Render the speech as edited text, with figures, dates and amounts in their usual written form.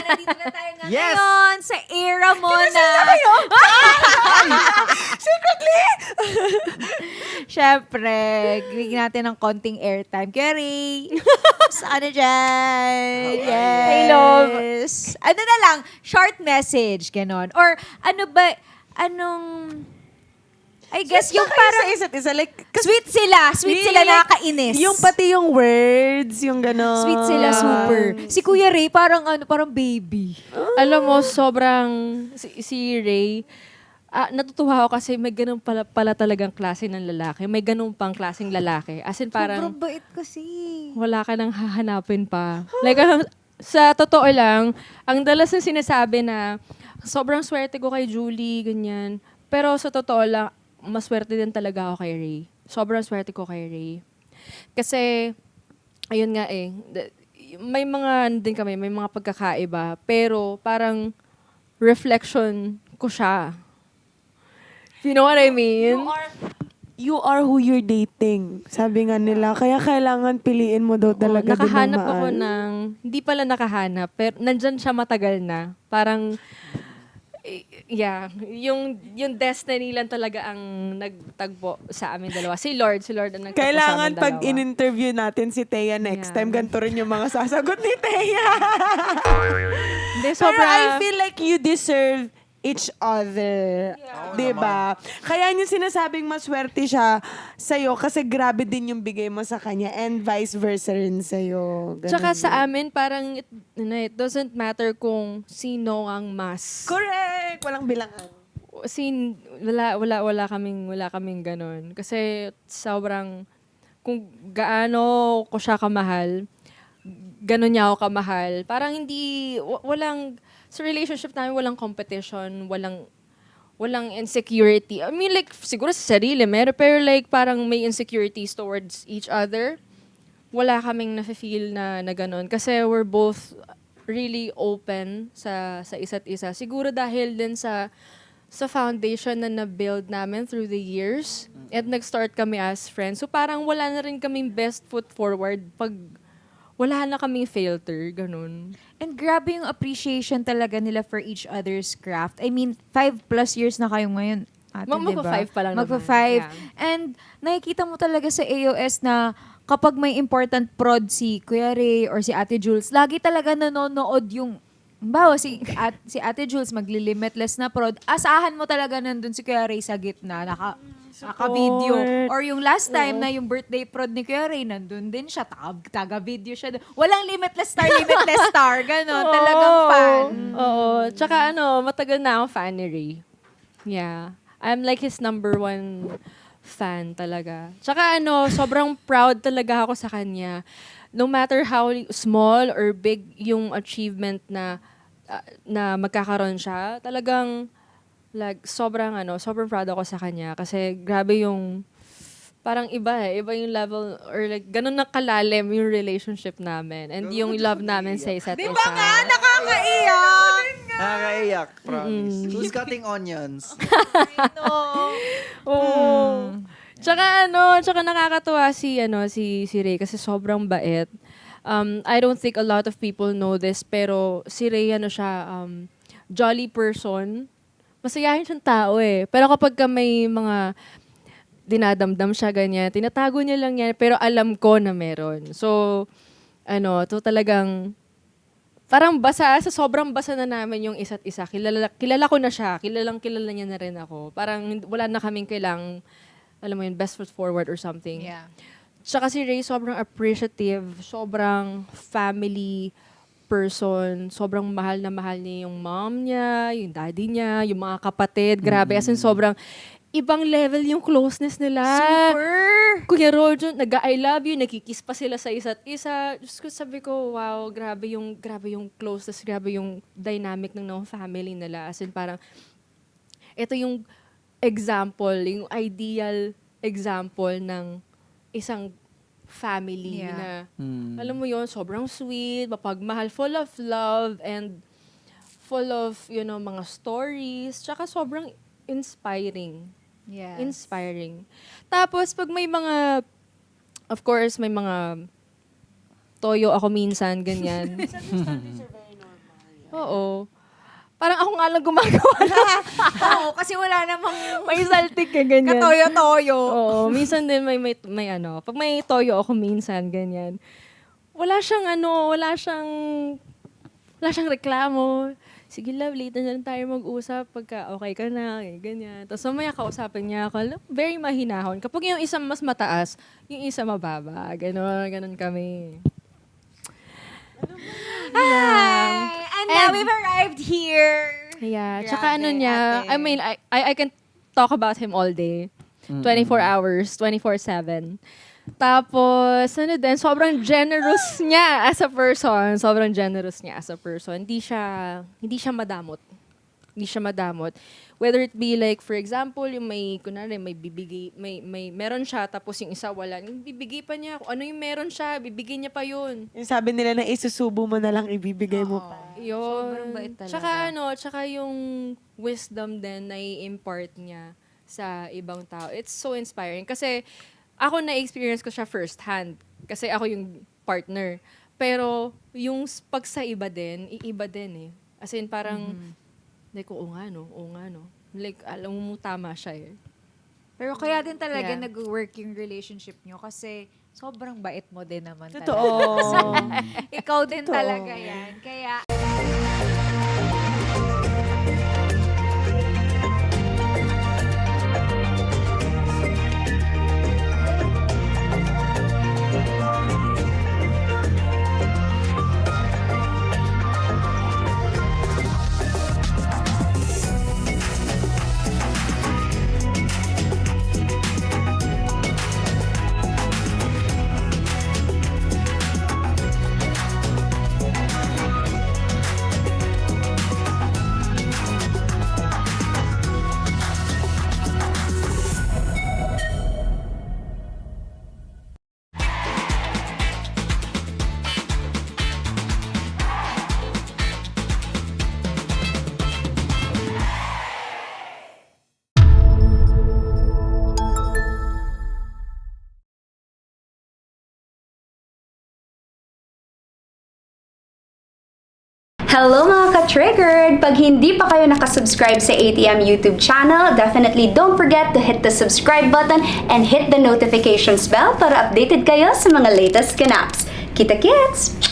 nandito na tayo nga Yes! ngayon sa era mo na. Secretly! Siyempre, bigyan natin ng konting airtime. Kerry, sana dyan? Yes. Hey, love. Ano na lang, short message, ganon. Or ano ba, anong, I guess yung parang, sa isa't isa, like, sweet sila, Really? nakakainis. yung pati yung words, yung gano'n. Sweet sila, super. Si Kuya Ray, parang parang baby. Alam mo, sobrang, si Ray, natutuwa ako kasi may ganun pala talagang klase ng lalaki. May ganun pang klaseng lalaki. As in Sobrang parang bait kasi. wala ka nang hahanapin pa. Like, sa totoo lang, ang dalas na sinasabi na sobrang swerte ko kay Julie, ganyan. Pero sa totoo lang, maswerte din talaga ako kay Ray. Sobrang swerte ko kay Ray. Kasi, ayun nga may mga, din kami, may mga pagkakaiba. Pero parang reflection ko siya. You know what I mean? You are who you're dating. Sabi nga nila, kaya kailangan piliin mo daw talaga din Nakahanap ng ako mahal. ng, hindi pala nakahanap, pero nandyan siya matagal na. Parang, yung destiny lang talaga ang nagtagpo sa amin dalawa. Si Lord ang nagtagpo Kailangan sa amin pag dalawa. in-interview natin si Thea next Yeah. time, ganito rin yung mga sasagot ni Thea. Hindi, Pero sobra. I feel like you deserve each other. Diba? Kaya yung sinasabing maswerte siya sa'yo kasi grabe din yung bigay mo sa kanya and vice versa rin sa'yo. Ganun Tsaka din. sa amin, parang it doesn't matter kung sino ang mas. Correct! Walang bilangan. Wala kaming ganun. Kasi sobrang, kung gaano ko siya kamahal, ganun niya ako kamahal. Parang walang, sa relationship namin, walang competition, walang insecurity. I mean, like, siguro sa sarili, meron, pero like, parang may insecurities towards each other. Wala kaming nafe-feel na ganun. Kasi we're both really open sa isa't isa. Siguro dahil din sa foundation na na-build namin through the years. At nag-start kami as friends. So parang wala na rin kaming best foot forward pag wala na kaming filter, ganun. And grabe yung appreciation talaga nila for each other's craft. I mean, 5+ years na kayo ngayon. Ate, Magpa-5 pa lang naman. Magpa-5. Yeah. And nakikita mo talaga sa AOS na kapag may important prod si Kuya Ray or si Ate Jules, lagi talaga nanonood yung bawa si Ate Jules magli-limitless na prod, asahan mo talaga nandun si Kuya Ray sa gitna, naka-video. Or yung last time na yung birthday prod ni Kuya Ray, nandun din siya, taga-video siya. Walang limitless star, gano'n. Talagang fan. Oo. Tsaka matagal na akong fan ni Ray. Yeah. I'm like his number 1 fan talaga. Tsaka sobrang proud talaga ako sa kanya. No matter how small or big yung achievement na magkakaroon siya, talagang like sobrang proud ako sa kanya kasi grabe yung parang iba yung level or like ganun na kalalim yung relationship namin and yung love namin sa isa't isa. Nakakaiyak! Nakakaiyak, promise. Who's cutting onions? Oo. Tsaka nakakatuwa si Ray kasi sobrang bait. I don't think a lot of people know this pero si Ray siya jolly person. Masayahin siyang tao eh. Pero kapag may mga dinadamdam siya ganyan, tinatago niya lang yan pero alam ko na meron. So to talagang parang sobrang basa na namin yung isa't isa. Kilala ko na siya. Kilala niya na rin ako. Parang wala na kaming kailang, alam mo yun, best foot forward or something. Yeah. Tsaka si Ray sobrang appreciative, sobrang family person, sobrang mahal na mahal niya yung mom niya, yung daddy niya, yung mga kapatid. Grabe, as in sobrang ibang level yung closeness nila. Super! Kuya Rojo, nag-I love you, nagkikiss pa sila sa isa't isa. Diyos ko, sabi ko, wow, grabe yung closeness, grabe yung dynamic ng family nila. As in parang, ito yung example, yung ideal example ng isang family Yeah. na, alam mo yon sobrang sweet, mapagmahal, full of love, and full of, mga stories, tsaka sobrang inspiring. Yes. Inspiring. Tapos, pag may mga, of course, may mga toyo ako minsan, ganyan. Oo. Parang ako nga lang gumagawa na. Oo, kasi wala namang May saltik ka, ganyan. katoyo-toyo. Oo, minsan din may ano, pag may toyo ako minsan, ganyan. Wala siyang reklamo. Sige love, late na lang tayo mag-usap pagka okay ka na, ganyan. Tapos mamaya kausapin niya ako, very mahinahon. Kapag yung isa mas mataas, yung isa mababa. Ganon kami. Hi! And now we've arrived here. Yeah, Grabe, tsaka ano niya, ate. I mean, I can talk about him all day. 24 hours, 24/7. Tapos, ano din, sobrang generous niya as a person. Sobrang generous niya as a person. Hindi siya madamot. Hindi siya madamot. Whether it be like, for example, yung kunwari, may bibigay, meron siya, tapos yung isa wala. Yung bibigay pa niya. Kung ano yung meron siya, bibigay niya pa yun. Yung sabi nila na isusubo mo na lang, ibibigay mo pa. Yun. Sobrang bait talaga. Tsaka yung wisdom din na i-impart niya sa ibang tao. It's so inspiring. Kasi ako na-experience ko siya first hand. Kasi ako yung partner. Pero yung pag sa iba din, iiba din eh. As in parang, like, oo nga no. Like, alam mo tama siya eh. Pero kaya din talaga Yeah. nag-work yung relationship nyo kasi sobrang bait mo din naman Totoo. talaga. Ikaw din Totoo. talaga yan. Kaya, Hello mga ka-triggered! Pag hindi pa kayo nakasubscribe sa ATM YouTube channel, definitely don't forget to hit the subscribe button and hit the notifications bell para updated kayo sa mga latest ganaps. Kita kits!